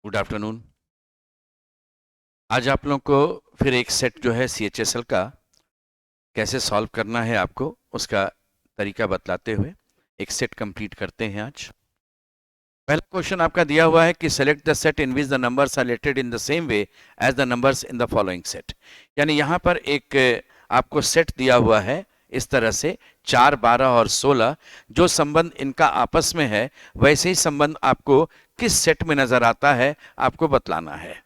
Good afternoon. आज आप लोगों को फिर एक सेट जो है CHSL का कैसे सॉल्व करना है, आपको उसका तरीका बतलाते हुए एक सेट कंप्लीट करते हैं आज। पहला क्वेश्चन आपका दिया हुआ है कि select the set in which the numbers are related in the same way as the numbers in the following set. यानी यहाँ पर एक आपको सेट दिया हुआ है इस तरह से 4, 12 और 16। जो संबंध इनका आपस में है वैसे ही संबंध आपको किस सेट में नजर आता है आपको बतलाना है।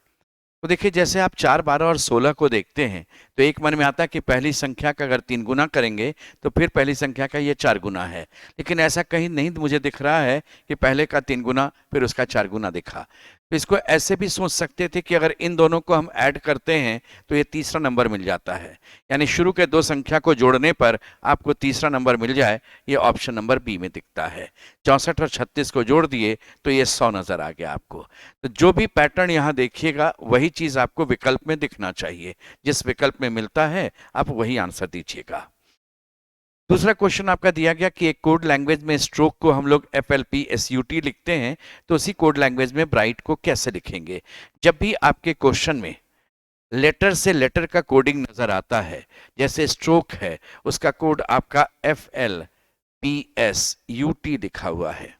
तो देखिए, जैसे आप 4, 12 और 16 को देखते हैं तो एक मन में आता है कि पहली संख्या का अगर 3 गुना करेंगे तो फिर पहली संख्या का ये 4 गुना है। लेकिन ऐसा कहीं नहीं मुझे दिख रहा है कि पहले का 3 गुना फिर उसका 4 गुना दिखा। तो इसको ऐसे भी सोच सकते थे कि अगर इन दोनों को हम ऐड करते हैं तो ये तीसरा नंबर मिल जाता है। यानी शुरू के दो संख्या को जोड़ने पर आपको तीसरा नंबर मिल जाए, ये ऑप्शन नंबर बी में दिखता है। 64 और 36 को जोड़ दिए तो ये 100 नजर आ गया आपको। तो जो भी पैटर्न यहाँ देखिएगा वही चीज आपको विकल्प में दिखना चाहिए। जिस विकल्प में मिलता है आप वही आंसर दीजिएगा। दूसरा क्वेश्चन आपका दिया गया कि एक कोड लैंग्वेज में स्ट्रोक को हम लोग FLPSUT लिखते हैं, तो उसी कोड लैंग्वेज में ब्राइट को कैसे लिखेंगे। जब भी आपके क्वेश्चन में लेटर से लेटर का कोडिंग नजर आता है, जैसे स्ट्रोक है उसका कोड आपका FLPSUT लिखा हुआ है,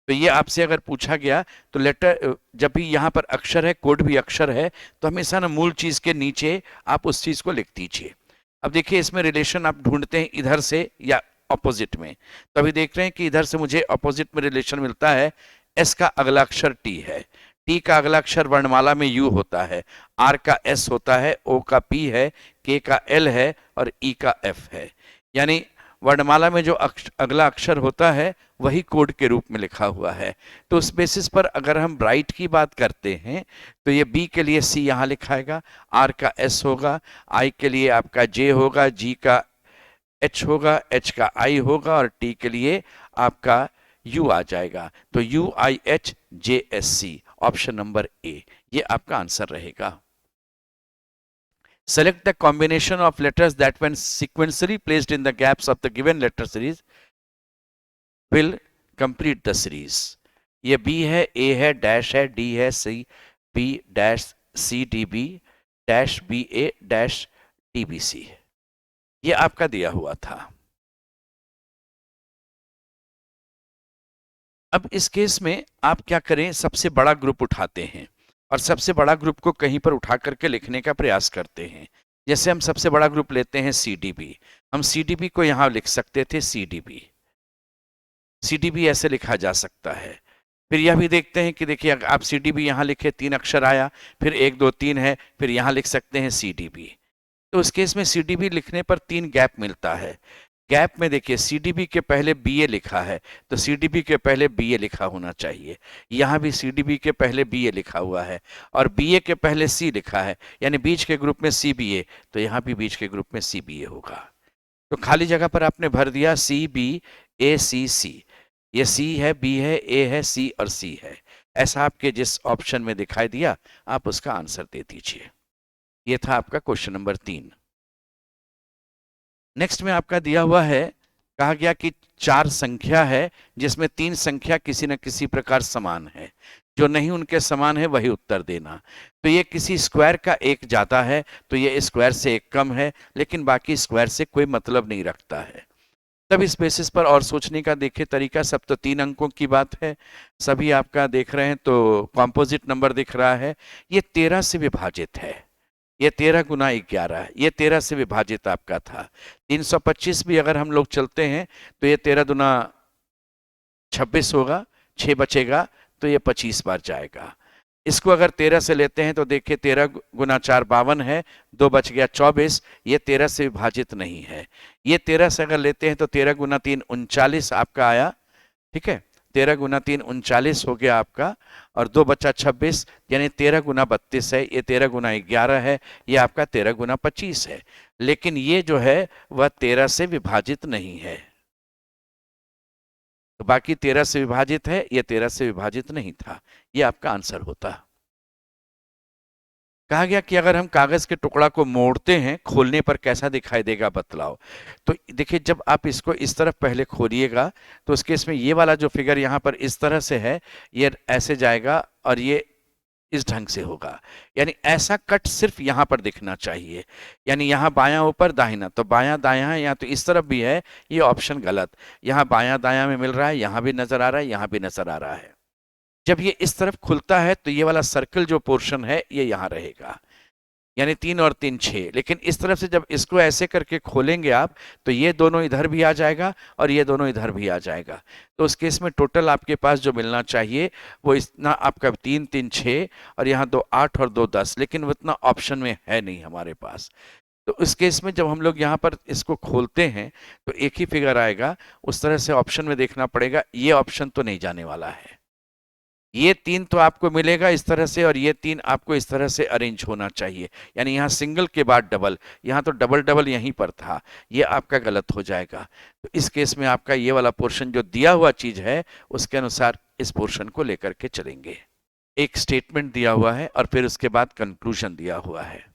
तो ये आपसे अगर पूछा गया तो लेटर जब भी यहाँ पर अक्षर है, कोड भी अक्षर है, तो हमेशा ना मूल चीज के नीचे आप उस चीज को लिख दीजिए। अब देखिए, इसमें रिलेशन आप ढूंढते हैं इधर से या ऑपोजिट में। तो अभी देख रहे हैं कि इधर से मुझे ऑपोजिट में रिलेशन मिलता है। एस का अगला अक्षर टी है, टी का अगला अक्षर वर्णमाला में यू होता है, आर का एस होता है, ओ का पी है, के का एल है और ई का एफ है। यानी वर्णमाला में जो अगला अक्षर होता है वही कोड के रूप में लिखा हुआ है। तो उस बेसिस पर अगर हम ब्राइट की बात करते हैं तो ये बी के लिए सी यहाँ लिखाएगा, आर का एस होगा, आई के लिए आपका जे होगा, जी का एच होगा, एच का आई होगा और टी के लिए आपका यू आ जाएगा। तो UIHJSC ऑप्शन नंबर ए ये आपका आंसर रहेगा। Select the combination of letters that when sequentially placed in the gaps of the given letter series will complete the series। ये B है, A है, डैश है, D है, C, B dash C D B dash B A dash D B C। ये आपका दिया हुआ था। अब इस केस में आप क्या करें, सबसे बड़ा ग्रुप उठाते हैं और सबसे बड़ा ग्रुप को कहीं पर उठा करके लिखने का प्रयास करते हैं। जैसे हम सबसे बड़ा ग्रुप लेते हैं CDB, हम CDB को यहां लिख सकते थे CDB। CDB ऐसे लिखा जा सकता है। फिर यह भी देखते हैं कि देखिए, आप CDB यहां लिखे, 3 अक्षर आया, फिर 1 2 3 है, फिर यहां लिख सकते हैं CDB। तो उस केस में CDB लिखने पर 3 गैप मिलता है। गैप में देखिए, CDB के पहले BA लिखा है तो CDB के पहले BA लिखा होना चाहिए। यहाँ भी CDB के पहले BA लिखा हुआ है और BA के पहले C लिखा है, यानी बीच के ग्रुप में CBA, तो यहाँ भी बीच के ग्रुप में CBA होगा। तो खाली जगह पर आपने भर दिया CBACC। ये C है, B है, A है, C और C है। ऐसा आपके जिस ऑप्शन में दिखाई दिया आप उसका आंसर दे दीजिए। ये था आपका क्वेश्चन नंबर 3। नेक्स्ट में आपका दिया हुआ है, कहा गया कि 4 संख्या है जिसमें 3 संख्या किसी न किसी प्रकार समान है, जो नहीं उनके समान है वही उत्तर देना। तो ये किसी स्क्वायर का एक ज्यादा है तो ये स्क्वायर से एक कम है, लेकिन बाकी स्क्वायर से कोई मतलब नहीं रखता है। तब इस बेसिस पर और सोचने का देखिए तरीका, सब तो 3 अंकों की बात है, सभी आपका देख रहे हैं तो कॉम्पोजिट नंबर दिख रहा है। ये 13 से विभाजित है, ये 13 गुना 11, ये 13 से विभाजित आपका था। 325 भी अगर हम लोग चलते हैं तो ये 13 दुना 26 होगा, 6 बचेगा तो ये 25 बार जाएगा। इसको अगर 13 से लेते हैं तो देखिए 13 गुना 4 52 है, 2 बच गया 24, ये 13 से विभाजित नहीं है। ये 13 से अगर लेते हैं तो 13 गुना 3 39 आपका आया, ठीक है, 13 गुना 3 39 हो गया आपका, और 2 बचा 26, यानी 13 गुना 32 है, ये 13 गुना 11 है, ये आपका 13 गुना 25 है। लेकिन ये जो है वह 13 से विभाजित नहीं है। तो बाकी 13 से विभाजित है, ये 13 से विभाजित नहीं था, ये आपका आंसर होता। कहा गया कि अगर हम कागज के टुकड़ा को मोड़ते हैं, खोलने पर कैसा दिखाई देगा बतलाओ। तो देखिए, जब आप इसको इस तरफ पहले खोलिएगा तो उसके इसमें ये वाला जो फिगर यहाँ पर इस तरह से है, ये ऐसे जाएगा और ये इस ढंग से होगा। यानी ऐसा कट सिर्फ यहाँ पर दिखना चाहिए, यानी यहाँ बायां ऊपर दाहिना, तो बायां दायां है, या तो इस तरफ भी है, ये ऑप्शन गलत। यहाँ बायां दायां में मिल रहा है, यहाँ भी नजर आ रहा है, यहाँ भी नजर आ रहा है। जब ये इस तरफ खुलता है तो ये वाला सर्कल जो पोर्शन है ये यहाँ रहेगा, यानी 3 और 3 6। लेकिन इस तरफ से जब इसको ऐसे करके खोलेंगे आप, तो ये दोनों इधर भी आ जाएगा और ये दोनों इधर भी आ जाएगा। तो उस केस में टोटल आपके पास जो मिलना चाहिए वो इतना आपका 3 3 6 और यहाँ 2 8 और 2 10, लेकिन वो इतना ऑप्शन में है नहीं हमारे पास। तो इस केस में जब हम लोग यहाँ पर इसको खोलते हैं तो एक ही फिगर आएगा, उस तरह से ऑप्शन में देखना पड़ेगा। ये ऑप्शन तो नहीं जाने वाला है, ये 3 तो आपको मिलेगा इस तरह से, और ये 3 आपको इस तरह से अरेंज होना चाहिए, यानी यहाँ सिंगल के बाद डबल, यहाँ तो डबल डबल यहीं पर था, ये आपका गलत हो जाएगा। तो इस केस में आपका ये वाला पोर्शन जो दिया हुआ चीज है उसके अनुसार इस पोर्शन को लेकर के चलेंगे। एक स्टेटमेंट दिया हुआ है और फिर उसके बाद कंक्लूजन दिया हुआ है।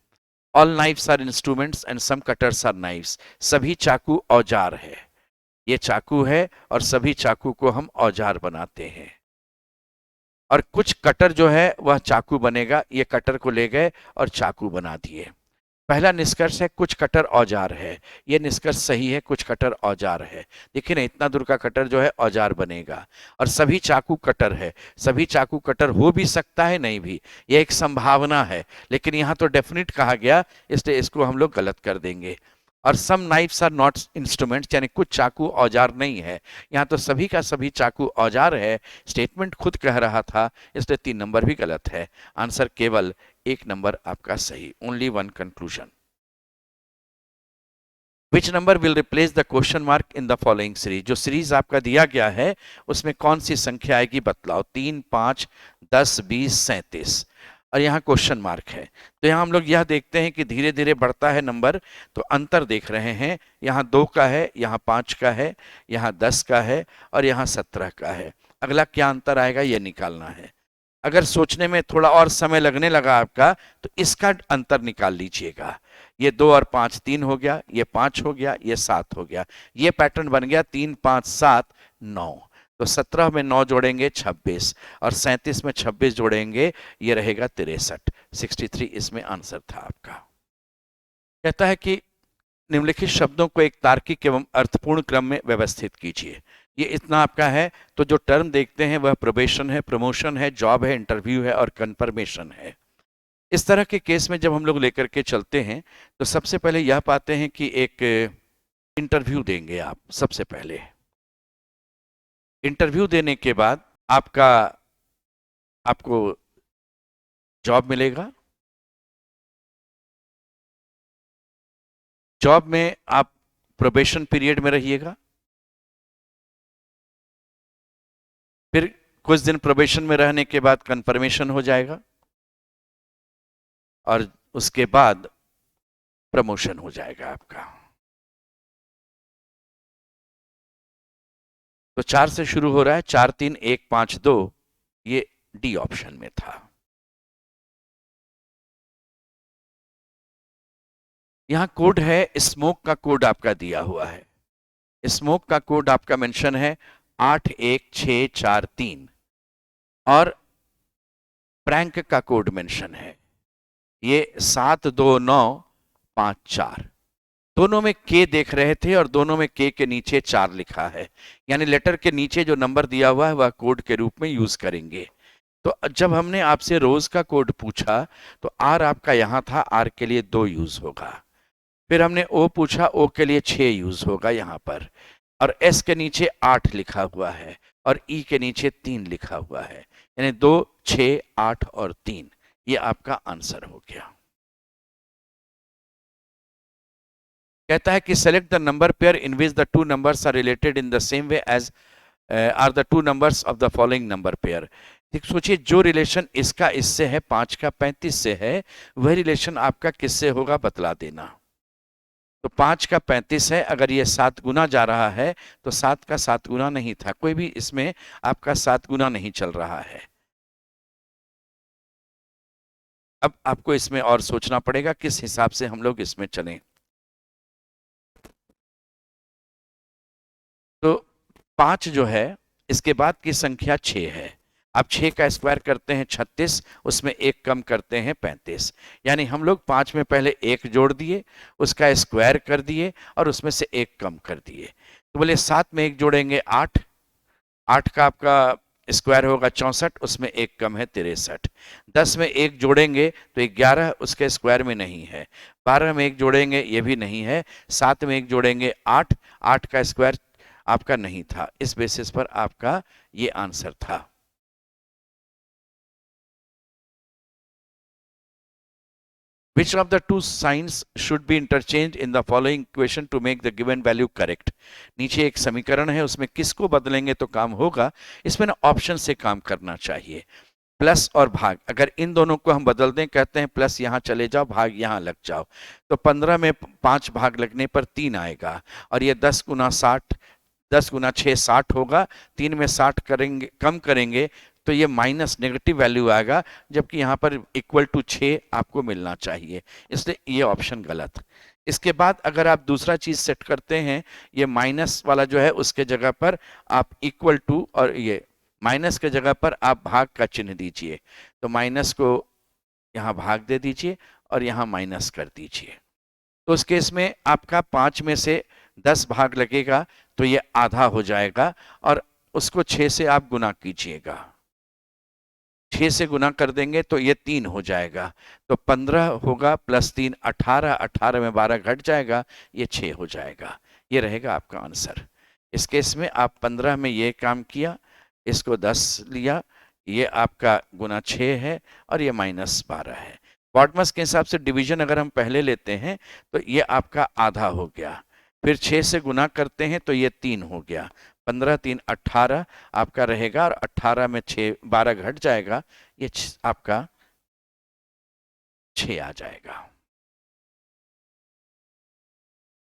All knifes are instruments and some cutters are knifes. सभी चाकू औजार है, ये चाकू है और सभी चाकू को हम औजार बनाते हैं। और कुछ कटर जो है वह चाकू बनेगा, ये कटर को ले गए और चाकू बना दिए। पहला निष्कर्ष है कुछ कटर औजार है, ये निष्कर्ष सही है, कुछ कटर औजार है। देखिए ना, इतना दूर का कटर जो है औजार बनेगा। और सभी चाकू कटर है, सभी चाकू कटर हो भी सकता है, नहीं भी, यह एक संभावना है, लेकिन यहाँ तो डेफिनेट कहा गया, इसलिए इसको हम लोग गलत कर देंगे। और सम नाइफ्स आर नॉट इंस्ट्रूमेंट्स, यानी कुछ चाकू औजार नहीं है, यहाँ तो सभी का सभी चाकू औजार है। स्टेटमेंट खुद कह रहा था, इसलिए 3 नंबर भी गलत है। आंसर केवल 1 नंबर आपका सही, only 1 conclusion. Which number will replace the question mark in the following series. जो सीरीज आपका दिया गया है उसमें कौन सी संख्या आएगी बतलाओ। 3 5 10 20 37 और यहाँ क्वेश्चन मार्क है। तो यहाँ हम लोग यह देखते हैं कि धीरे धीरे बढ़ता है नंबर, तो अंतर देख रहे हैं, यहाँ 2 का है, यहाँ 5 का है, यहाँ 10 का है और यहाँ 17 का है। अगला क्या अंतर आएगा ये निकालना है। अगर सोचने में थोड़ा और समय लगने लगा आपका तो इसका अंतर निकाल लीजिएगा। ये 2 और 5 3 हो गया, ये 5 हो गया, ये 7 हो गया, ये पैटर्न बन गया 3 5 7 9। तो 17 में 9 जोड़ेंगे 26 और 37 में 26 जोड़ेंगे, ये रहेगा 63। 63 इसमें आंसर था आपका। कहता है कि निम्नलिखित शब्दों को एक तार्किक एवं अर्थपूर्ण क्रम में व्यवस्थित कीजिए। ये इतना आपका है। तो जो टर्म देखते हैं वह प्रोबेशन है, प्रमोशन है, जॉब है, इंटरव्यू है और कंफर्मेशन है। इस तरह के केस में जब हम लोग लेकर के चलते हैं तो सबसे पहले यह पाते हैं कि एक इंटरव्यू देंगे आप। सबसे पहले इंटरव्यू देने के बाद आपको जॉब मिलेगा। जॉब में आप प्रोबेशन पीरियड में रहिएगा, फिर कुछ दिन प्रोबेशन में रहने के बाद कंफर्मेशन हो जाएगा और उसके बाद प्रमोशन हो जाएगा आपका। तो 4 से शुरू हो रहा है, 4 3 1 5 2, ये डी ऑप्शन में था। यहां कोड है, स्मोक का कोड आपका दिया हुआ है। स्मोक का कोड आपका मेंशन है 81643 और प्रैंक का कोड मेंशन है ये 72954। दोनों में के देख रहे थे और दोनों में के नीचे 4 लिखा है, यानी लेटर के नीचे जो नंबर दिया हुआ है वह कोड के रूप में यूज करेंगे। तो जब हमने आपसे रोज का कोड पूछा तो आर आपका यहां था, आर के लिए 2 यूज होगा। फिर हमने ओ पूछा, ओ के लिए 6 यूज होगा यहां पर, और एस के नीचे 8 लिखा हुआ है और ई के नीचे 3 लिखा हुआ है, यानी 2 6 8 और 3, ये आपका आंसर हो गया। कहता है कि select the number pair in which the 2 numbers are related in the same way as are the 2 numbers of the following number pair. सोचिए, जो रिलेशन इसका इससे है, 5 का 35 से है, वह रिलेशन आपका किससे होगा बतला देना। तो 5 का 35 है, अगर ये 7 गुना जा रहा है तो 7 का 7 गुना नहीं था, कोई भी इसमें आपका 7 गुना नहीं चल रहा है। अब आपको इसमें और सोचना पड़ेगा किस हिसाब से हम लोग इसमें चलें। तो 5 जो है, इसके बाद की संख्या 6 है। आप 6 का स्क्वायर करते हैं 36, उसमें एक कम करते हैं 35, यानी हम लोग 5 में पहले एक जोड़ दिए, उसका स्क्वायर कर दिए और उसमें से एक कम कर दिए। तो बोले 7 में एक जोड़ेंगे 8, 8 का आपका स्क्वायर होगा 64, उसमें एक कम है 63। 10 में एक जोड़ेंगे तो 11, उसके स्क्वायर में नहीं है। 12 में एक जोड़ेंगे, ये भी नहीं है। 7 में एक जोड़ेंगे 8, 8 का स्क्वायर आपका नहीं था। इस बेसिस पर आपका ये आंसर था। Which of the two signs should be interchanged in the following equation to make the given value correct? नीचे एक समीकरण है, उसमें किसको बदलेंगे तो काम होगा। इसमें ना ऑप्शन से काम करना चाहिए। प्लस और भाग, अगर इन दोनों को हम बदल दें, कहते हैं प्लस यहाँ चले जाओ, भाग यहाँ लग जाओ, तो 15 में 5 भाग लगने पर 3 आएगा। और ये 10 गुना 60, 10 गुना 6 60 होगा। 3 में 60 करेंगे, कम करेंगे तो ये माइनस नेगेटिव वैल्यू आएगा, जबकि यहाँ पर इक्वल टू 6 आपको मिलना चाहिए, इसलिए ये ऑप्शन गलत। इसके बाद अगर आप दूसरा चीज सेट करते हैं, ये माइनस वाला जो है उसके जगह पर आप इक्वल टू, और ये माइनस के जगह पर आप भाग का चिन्ह दीजिए, तो माइनस को यहाँ भाग दे दीजिए और यहाँ माइनस कर दीजिए। तो उस केस में आपका 5 में से 10 भाग लगेगा तो ये आधा हो जाएगा, और उसको 6 से आप गुना कीजिएगा। 6 से गुना कर देंगे तो ये 3 हो जाएगा, तो 15 होगा प्लस 3 18, 18 में 12 घट जाएगा, ये 6 हो जाएगा। ये रहेगा आपका आंसर। इस केस में आप 15 में ये काम किया, इसको 10 लिया, ये आपका गुना 6 है और ये माइनस 12 है। बॉडमस के हिसाब से डिवीजन अगर हम पहले लेते हैं तो ये आपका आधा हो गया, फिर 6 से गुना करते हैं तो ये 3 हो गया, 15 3 18 आपका रहेगा, और 18 में 6 12 घट जाएगा, ये आपका 6 आ जाएगा।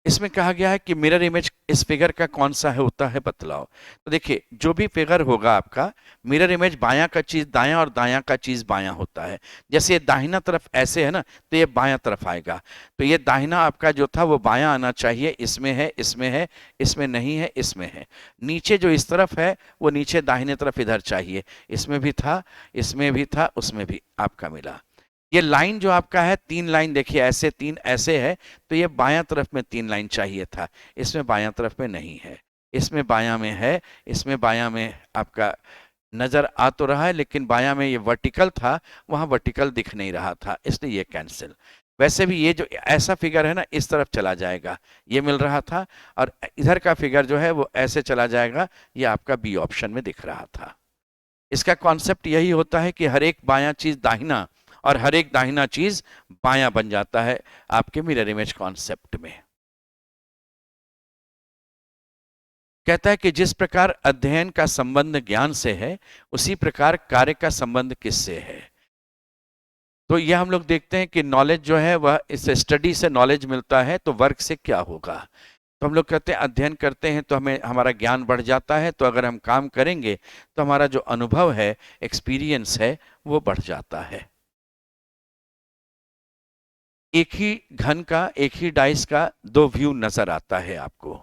इसमें कहा गया है कि मिरर इमेज इस फिगर का कौन सा है होता है बतलाओ। तो देखिए, जो भी फिगर होगा आपका, मिरर इमेज बायां का चीज दायां और दायां का चीज बायां होता है। जैसे ये दाहिना तरफ ऐसे है ना, तो ये बायां तरफ आएगा, तो ये दाहिना आपका जो था वो बायां आना चाहिए। इसमें है, इसमें है, इसमें नहीं है, इसमें है। नीचे जो इस तरफ है वो नीचे दाहिने तरफ इधर चाहिए, इसमें भी था, इसमें भी था, उसमें भी आपका मिला। ये लाइन जो आपका है, 3 लाइन देखिए, ऐसे 3 ऐसे है, तो ये बायां तरफ में 3 लाइन चाहिए था, इसमें बायां तरफ में नहीं है, इसमें बायां में है, इसमें बायां में आपका नजर आ तो रहा है, लेकिन बायां में ये वर्टिकल था, वहां वर्टिकल दिख नहीं रहा था, इसलिए ये कैंसिल। वैसे भी ये जो ऐसा फिगर है ना, इस तरफ चला जाएगा, ये मिल रहा था, और इधर का फिगर जो है वो ऐसे चला जाएगा, ये आपका बी ऑप्शन में दिख रहा था। इसका कॉन्सेप्ट यही होता है कि हर एक बायां चीज दाहिना और हर एक दाहिना चीज बायां बन जाता है आपके मिरर इमेज कॉन्सेप्ट में। कहता है कि जिस प्रकार अध्ययन का संबंध ज्ञान से है, उसी प्रकार कार्य का संबंध किससे है। तो यह हम लोग देखते हैं कि नॉलेज जो है वह इस स्टडी से नॉलेज मिलता है, तो वर्क से क्या होगा। तो हम लोग कहते हैं अध्ययन करते हैं तो हमें हमारा ज्ञान बढ़ जाता है, तो अगर हम काम करेंगे तो हमारा जो अनुभव है, एक्सपीरियंस है, वो बढ़ जाता है। एक ही घन का, एक ही डाइस का 2 व्यू नजर आता है आपको।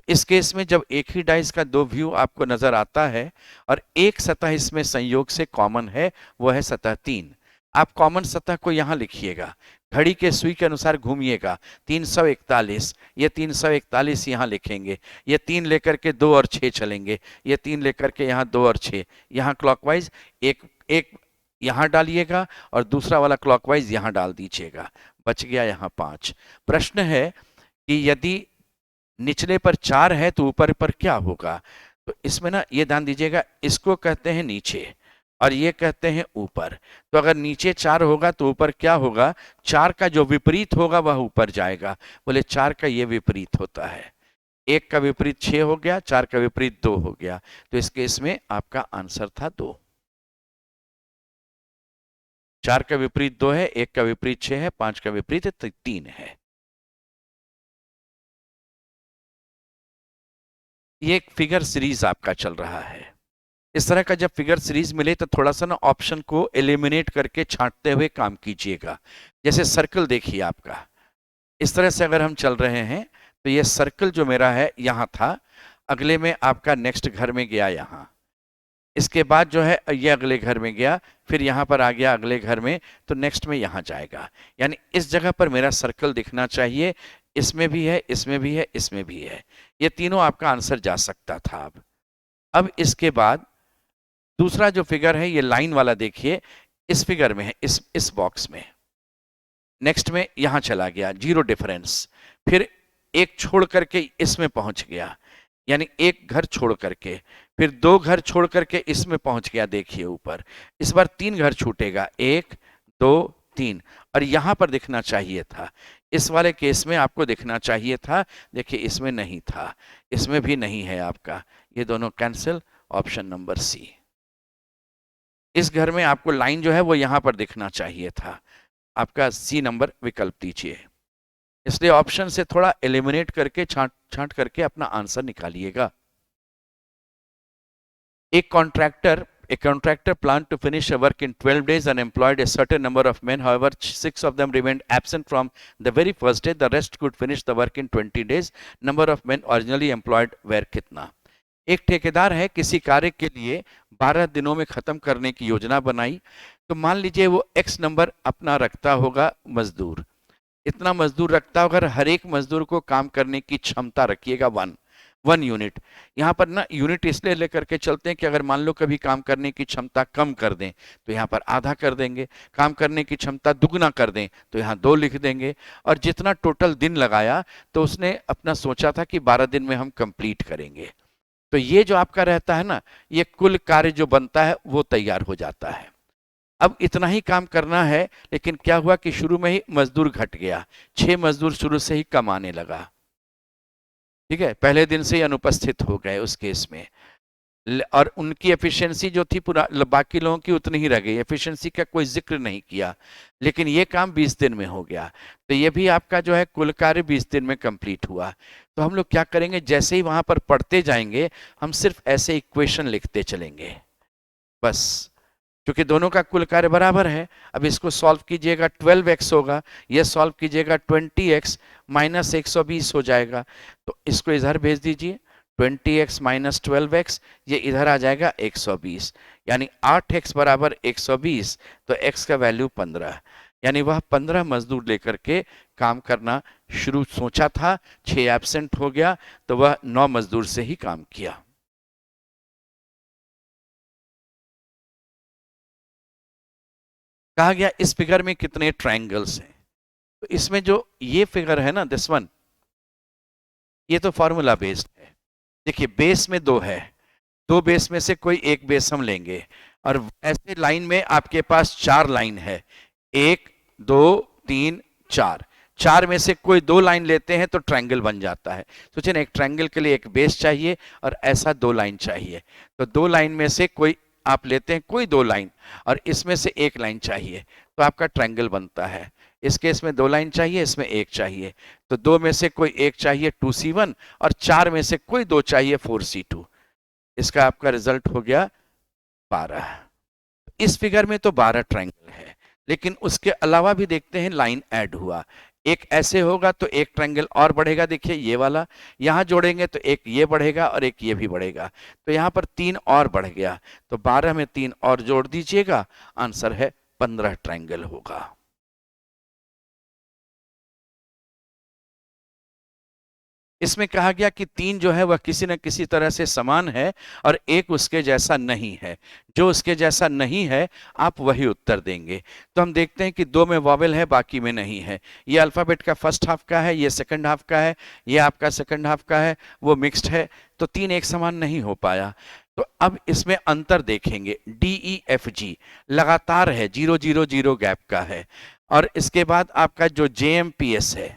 इस केस में जब एक ही डाइस का 2 व्यू आपको नजर आता है और एक सतह इसमें संयोग से कॉमन है, वो है सतह 3। आप कॉमन सतह को यहां लिखिएगा, घड़ी के सुई के अनुसार घूमिएगा, 341, ये 341 यहां लिखेंगे, ये 3 लेकर के 2 और 6 चलेंगे, ये 3 लेकर के यहाँ 2 और 6, यहाँ क्लॉकवाइज एक यहां डालिएगा और दूसरा वाला क्लॉकवाइज यहां डाल दीजिएगा, बच गया यहाँ 5। प्रश्न है कि यदि निचले पर 4 है तो ऊपर पर क्या होगा। तो इसमें ना ये ध्यान दीजिएगा, इसको कहते हैं नीचे और ये कहते हैं ऊपर। तो अगर नीचे 4 होगा तो ऊपर क्या होगा, 4 का जो विपरीत होगा वह ऊपर जाएगा। बोले 4 का ये विपरीत होता है, 1 का विपरीत 6 हो गया, 4 का विपरीत 2 हो गया, तो इस केस में आपका आंसर था 2। 4 का विपरीत 2 है, 1 का विपरीत 6 है, 5 का विपरीत 3 है। ये एक फिगर सीरीज आपका चल रहा है। इस तरह का जब फिगर सीरीज मिले तो थोड़ा सा ना ऑप्शन को एलिमिनेट करके छांटते हुए काम कीजिएगा। जैसे सर्कल देखिए आपका, इस तरह से अगर हम चल रहे हैं तो ये सर्कल जो मेरा है यहाँ था, अगले में आपका नेक्स्ट घर में गया यहाँ, इसके बाद जो है ये अगले घर में गया, फिर यहाँ पर आ गया अगले घर में, तो नेक्स्ट में यहाँ जाएगा। यानी इस जगह पर मेरा सर्कल दिखना चाहिए, इसमें भी है, इसमें भी है, इसमें भी है। ये तीनों आपका आंसर जा सकता था। अब इसके बाद दूसरा जो फिगर है ये लाइन वाला देखिए, इस फिगर में है, इस बॉक्स में। नेक्स्ट में यहां चला गया, जीरो डिफरेंस। फिर एक छोड़ करके इसमें पहुंच गया, यानी एक घर छोड़ करके, फिर दो घर छोड़ करके इसमें पहुंच गया। देखिए ऊपर इस बार तीन घर छूटेगा, एक दो तीन, और यहां पर दिखना चाहिए था। इस वाले केस में आपको दिखना चाहिए था, देखिए इसमें नहीं था, इसमें भी नहीं है आपका, ये दोनों कैंसिल। Option number C. इस घर में आपको लाइन जो है वो यहां पर दिखना चाहिए था, आपका सी नंबर विकल्प दीजिए। इसलिए ऑप्शन से थोड़ा एलिमिनेट करके छांट करके अपना answer निकालिएगा। A contractor planned to finish a work in 12 days and employed a certain number of men. However, 6 of them remained absent from the very first day. The rest could finish the work in 20 days. Number of men originally employed were कितना? एक ठेकेदार है, किसी कार्य के लिए 12 दिनों में खत्म करने की योजना बनाई। तो मान लीजिए वो x नंबर अपना रखता होगा मजदूर, इतना मजदूर रखता होगा, हर एक मजदूर को काम करने की क्षमता रखिएगा 1 यूनिट। यहाँ पर ना यूनिट इसलिए लेकर के चलते हैं कि अगर मान लो कभी काम करने की क्षमता कम कर दें तो यहाँ पर आधा कर देंगे, काम करने की क्षमता दुगना कर दें तो यहाँ 2 लिख देंगे, और जितना टोटल दिन लगाया तो उसने अपना सोचा था कि 12 दिन में हम कंप्लीट करेंगे। तो ये जो आपका रहता है ना, ये कुल कार्य जो बनता है वो तैयार हो जाता है। अब इतना ही काम करना है, लेकिन क्या हुआ कि शुरू में ही मजदूर घट गया, 6 मजदूर शुरू से ही कम आने लगा। ठीक है, पहले दिन से ही अनुपस्थित हो गए उस केस में, और उनकी एफिशिएंसी जो थी पूरा बाकी लोगों की उतनी ही रह गई, एफिशिएंसी का कोई जिक्र नहीं किया, लेकिन ये काम 20 दिन में हो गया। तो ये भी आपका जो है कुल कार्य 20 दिन में कंप्लीट हुआ। तो हम लोग क्या करेंगे, जैसे ही वहां पर पढ़ते जाएंगे हम सिर्फ ऐसे इक्वेशन लिखते चलेंगे बस, क्योंकि दोनों का कुल कार्य बराबर है। अब इसको सॉल्व कीजिएगा, 12x होगा, ये सॉल्व कीजिएगा 20x माइनस 120 हो जाएगा। तो इसको इधर भेज दीजिए, 20x माइनस 12x, ये इधर आ जाएगा 120, यानी 8x बराबर 120, तो x का वैल्यू 15, यानी वह 15 मजदूर लेकर के काम करना शुरू सोचा था, 6 एब्सेंट हो गया, तो वह 9 मजदूर से ही काम किया। कहा गया इस फिगर में कितने ट्रायंगल्स हैं। तो इसमें जो ये फिगर है ना, दिस वन, ये तो फॉर्मूला बेस्ड है। देखिए बेस में 2 है, 2 बेस में से कोई एक बेस हम लेंगे, और ऐसे लाइन में आपके पास 4 लाइन है, 1 2 3 4, 4 में से कोई 2 लाइन लेते हैं तो ट्रायंगल बन जाता है। सोचिए ना, एक ट्रायंगल के लिए एक बेस चाहिए और ऐसा 2 लाइन चाहिए, तो 2 लाइन में से कोई आप लेते हैं, कोई 2 लाइन, और इसमें से 1 लाइन चाहिए, तो आपका ट्रायंगल बनता है। इस केस में 2 लाइन चाहिए, इसमें 1 चाहिए, तो 2 में से कोई 1 चाहिए 2C1, और 4 में से कोई 2 चाहिए 4C2। इसका आपका रिजल्ट हो गया 12। इस फिगर में तो 12 ट्रायंगल है, लेकिन उसके अलावा भी देखते हैं लाइन ऐड हुआ। एक ऐसे होगा तो एक ट्रायंगल और बढ़ेगा, देखिए ये वाला, यहां जोड़ेंगे तो एक ये बढ़ेगा और एक ये भी बढ़ेगा, तो यहां पर 3 और बढ़ गया, तो 12 में 3 और जोड़ दीजिएगा, आंसर है 15 ट्रायंगल होगा। इसमें कहा गया कि 3 जो है वह किसी न किसी तरह से समान है और एक उसके जैसा नहीं है। जो उसके जैसा नहीं है आप वही उत्तर देंगे। तो हम देखते हैं कि 2 में वॉवेल है, बाकी में नहीं है। ये अल्फाबेट का फर्स्ट हाफ का है, ये सेकंड हाफ का है, ये आपका सेकंड हाफ का है, वो मिक्स्ड है, तो 3 एक समान नहीं हो पाया। तो अब इसमें अंतर देखेंगे, DEFG लगातार है, 0 0 0 गैप का है, और इसके बाद आपका जो JMPS है,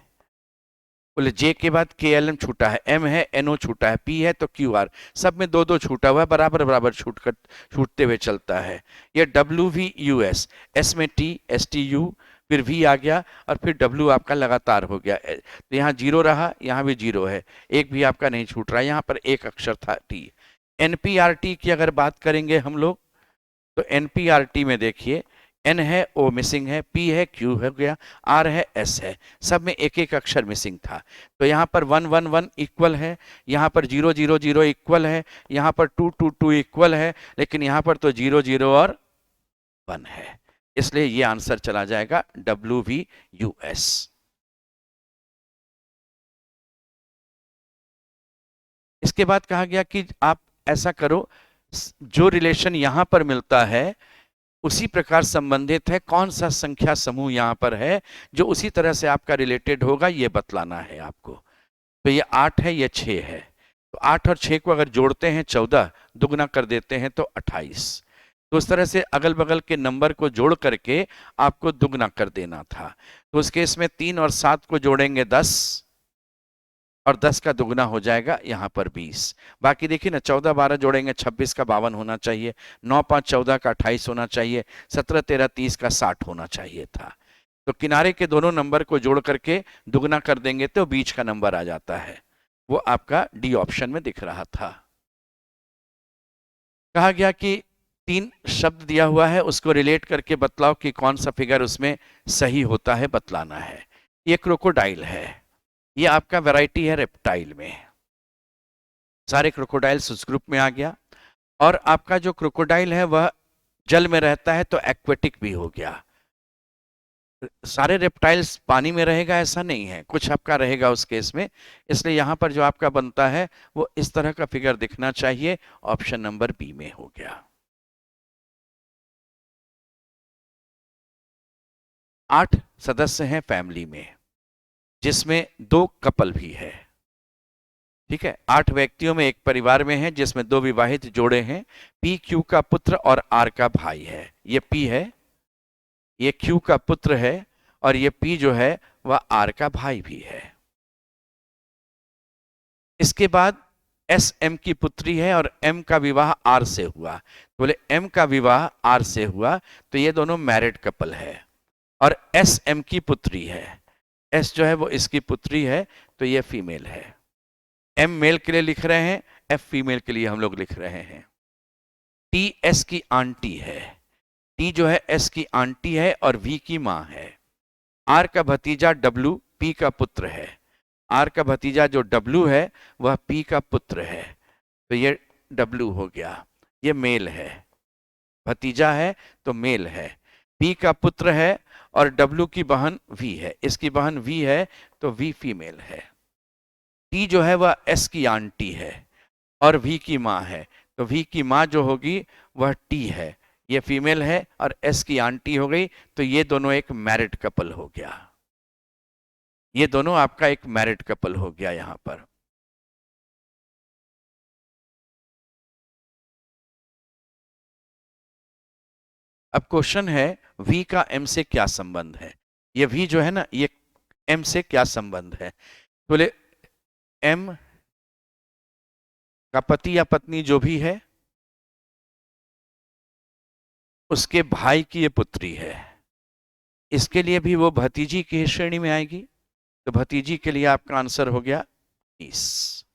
बोले जे के बाद KLM छूटा है, M है, NO छूटा है, P है तो QR, सब में 2 2 छूटा हुआ है, बराबर बराबर छूटते हुए चलता है। ये WVUS, S में T, STU, फिर V आ गया और फिर W आपका लगातार हो गया। तो यहाँ 0 रहा, यहाँ भी 0 है, एक भी आपका नहीं छूट रहा, यहाँ पर एक अक्षर था T। NPRT की अगर बात करेंगे हम लोग, तो NPRT में देखिए N है, O मिसिंग है, P है, Q हो गया, R है, S है, सब में एक एक अक्षर मिसिंग था। तो यहाँ पर 1 1 1 इक्वल है, यहाँ पर 0 0 0 इक्वल है, यहाँ पर 2 2 2 इक्वल है, लेकिन यहाँ पर तो 0 0 और 1 है, इसलिए ये आंसर चला जाएगा WVUS। इसके बाद कहा गया कि आप ऐसा करो, जो रिलेशन यहां पर मिलता है उसी प्रकार संबंधित है, कौन सा संख्या समूह यहां पर है जो उसी तरह से आपका रिलेटेड होगा, ये बतलाना है आपको। तो ये 8 है, ये 6 है, तो 8 और 6 को अगर जोड़ते हैं 14, दुगना कर देते हैं तो 28। तो उस तरह से अगल बगल के नंबर को जोड़ करके आपको दुगना कर देना था। तो उस केस में 3 और 7 को जोड़ेंगे 10, और 10 का दुगना हो जाएगा यहाँ पर 20। बाकी देखिए ना, 14 12 जोड़ेंगे 26 का 52 होना चाहिए, 9 5 14 का 28 होना चाहिए, 17 13 30 का 60 होना चाहिए था। तो किनारे के दोनों नंबर को जोड़ करके दुगना कर देंगे तो बीच का नंबर आ जाता है, वो आपका डी ऑप्शन में दिख रहा था। कहा गया कि 3 शब्द दिया हुआ है, उसको रिलेट करके बतलाओ कि कौन सा फिगर उसमें सही होता है, बतलाना है। ये क्रोकोडाइल है, ये आपका वैरायटी है रेप्टाइल में, सारे क्रोकोडाइल्स उस ग्रुप में आ गया। और आपका जो क्रोकोडाइल है वह जल में रहता है तो एक्वेटिक भी हो गया। सारे रेप्टाइल्स पानी में रहेगा ऐसा नहीं है, कुछ आपका रहेगा उस केस में, इसलिए यहां पर जो आपका बनता है वो इस तरह का फिगर दिखना चाहिए, ऑप्शन नंबर बी में हो गया। 8 सदस्य हैं फैमिली में, जिसमें 2 कपल भी है, ठीक है। 8 व्यक्तियों में एक परिवार में है जिसमें 2 विवाहित जोड़े हैं, पी क्यू का पुत्र और आर का भाई है। ये पी है, ये क्यू का पुत्र है, और ये पी जो है वह आर का भाई भी है। इसके बाद एस एम की पुत्री है और एम का विवाह आर से हुआ, तो बोले एम का विवाह आर से हुआ, तो ये दोनों मैरिड कपल है। और एस एम की पुत्री है, एस जो है वो इसकी पुत्री है, तो ये फीमेल है। एम मेल के लिए लिख रहे हैं, एफ फीमेल के लिए हम लोग लिख रहे हैं। टी एस की आंटी है, टी जो है एस की आंटी है और वी की मां है। आर का भतीजा डब्लू पी का पुत्र है, आर का भतीजा जो डब्लू है वह पी का पुत्र है, तो ये डब्लू हो गया, ये मेल है, भतीजा है तो मेल है। पी का पुत्र है और डब्लू की बहन वी है, इसकी बहन वी है तो वी फीमेल है। टी जो है वह एस की आंटी है और वी की मां है, तो वी की मां जो होगी वह टी है, ये फीमेल है और एस की आंटी हो गई, तो ये दोनों एक मैरिड कपल हो गया, ये दोनों आपका एक मैरिड कपल हो गया यहां पर। अब क्वेश्चन है वी का एम से क्या संबंध है, ये वी जो है ना ये एम से क्या संबंध है। तो बोले एम का पति या पत्नी जो भी है उसके भाई की ये पुत्री है, इसके लिए भी वो भतीजी की श्रेणी में आएगी, तो भतीजी के लिए आपका आंसर हो गया 20।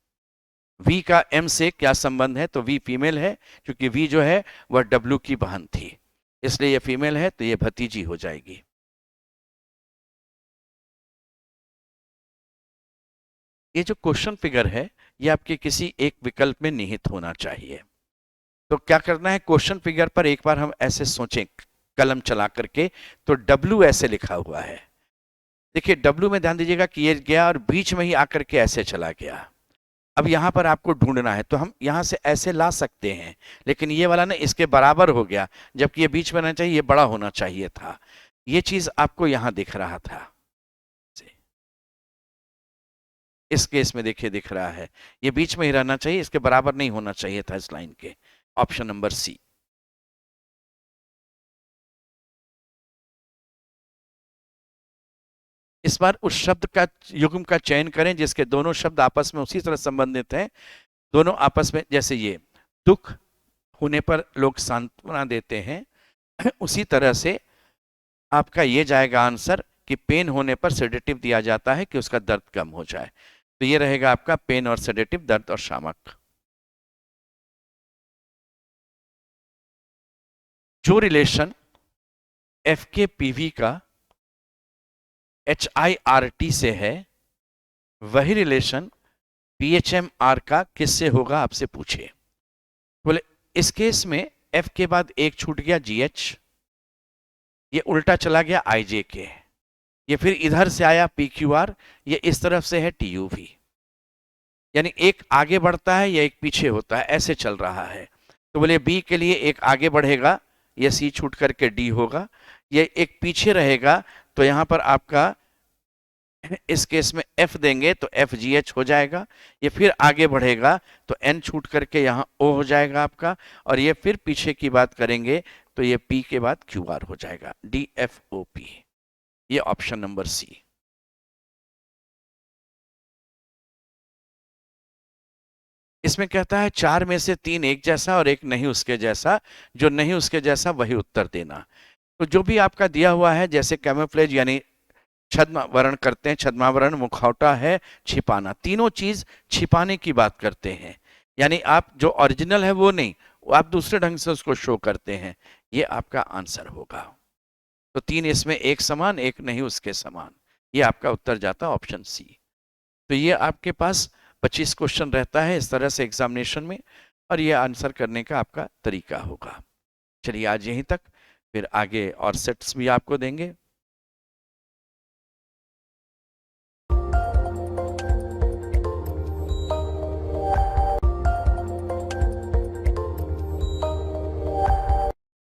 वी का एम से क्या संबंध है, तो वी फीमेल है, क्योंकि वी जो है वह डब्ल्यू की बहन थी, इसलिए ये फीमेल है, तो ये भतीजी हो जाएगी। ये जो क्वेश्चन फिगर है ये आपके किसी एक विकल्प में निहित होना चाहिए। तो क्या करना है, क्वेश्चन फिगर पर एक बार हम ऐसे सोचें कलम चला करके, तो डब्ल्यू ऐसे लिखा हुआ है, देखिए डब्ल्यू में ध्यान दीजिएगा कि ये गया और बीच में ही आकर के ऐसे चला गया। अब यहां पर आपको ढूंढना है तो हम यहां से ऐसे ला सकते हैं, लेकिन ये वाला ना इसके बराबर हो गया, जबकि ये बीच में रहना चाहिए, ये बड़ा होना चाहिए था। ये चीज आपको यहां दिख रहा था, इस केस में देखिए दिख रहा है, ये बीच में ही रहना चाहिए, इसके बराबर नहीं होना चाहिए था इस लाइन के। Option number C. इस बार उस शब्द का युग्म का चयन करें जिसके दोनों शब्द आपस में उसी तरह संबंधित हैं, दोनों आपस में, जैसे ये दुख होने पर लोग सांत्वना देते हैं, उसी तरह से आपका ये जाएगा आंसर कि पेन होने पर सेडेटिव दिया जाता है कि उसका दर्द कम हो जाए, तो ये रहेगा आपका पेन और सेडेटिव, दर्द और शामक। जो रिलेशन एफ के पीवी का HIRT से है, वही रिलेशन PHMR का किससे होगा आपसे पूछे। बोले इस केस में F के बाद एक छूट गया GH, ये उल्टा चला गया IJ ये फिर इधर से आया PQR, ये इस तरफ से है TUV, यानी एक आगे बढ़ता है या एक पीछे होता है, ऐसे चल रहा है। तो बोले B के लिए एक आगे बढ़ेगा, ये C छूट करके D होगा, ये एक पीछे रहेगा तो यहां पर आपका इस केस में F देंगे तो FGH हो जाएगा, ये फिर आगे बढ़ेगा तो N छूट करके यहाँ O हो जाएगा आपका, और ये फिर पीछे की बात करेंगे तो ये P के बाद QR हो जाएगा, DFOP। ये ऑप्शन नंबर C। इसमें कहता है 4 में से 3 एक जैसा और एक नहीं उसके जैसा, जो नहीं उसके जैसा वही उत्तर देना। तो जो भी आपका दिया हुआ है, जैसे कैमोफ्लेज यानी छद्मावरण करते हैं, छद्मावरण, मुखौटा है, छिपाना, तीनों चीज छिपाने की बात करते हैं, यानी आप जो ओरिजिनल है वो नहीं, वो आप दूसरे ढंग से उसको शो करते हैं, ये आपका आंसर होगा। तो 3 इसमें एक समान, एक नहीं उसके समान, ये आपका उत्तर जाता है ऑप्शन सी। तो ये आपके पास 25 क्वेश्चन रहता है इस तरह से एग्जामिनेशन में, और ये आंसर करने का आपका तरीका होगा। चलिए आज यहीं तक, फिर आगे और सेट्स भी आपको देंगे।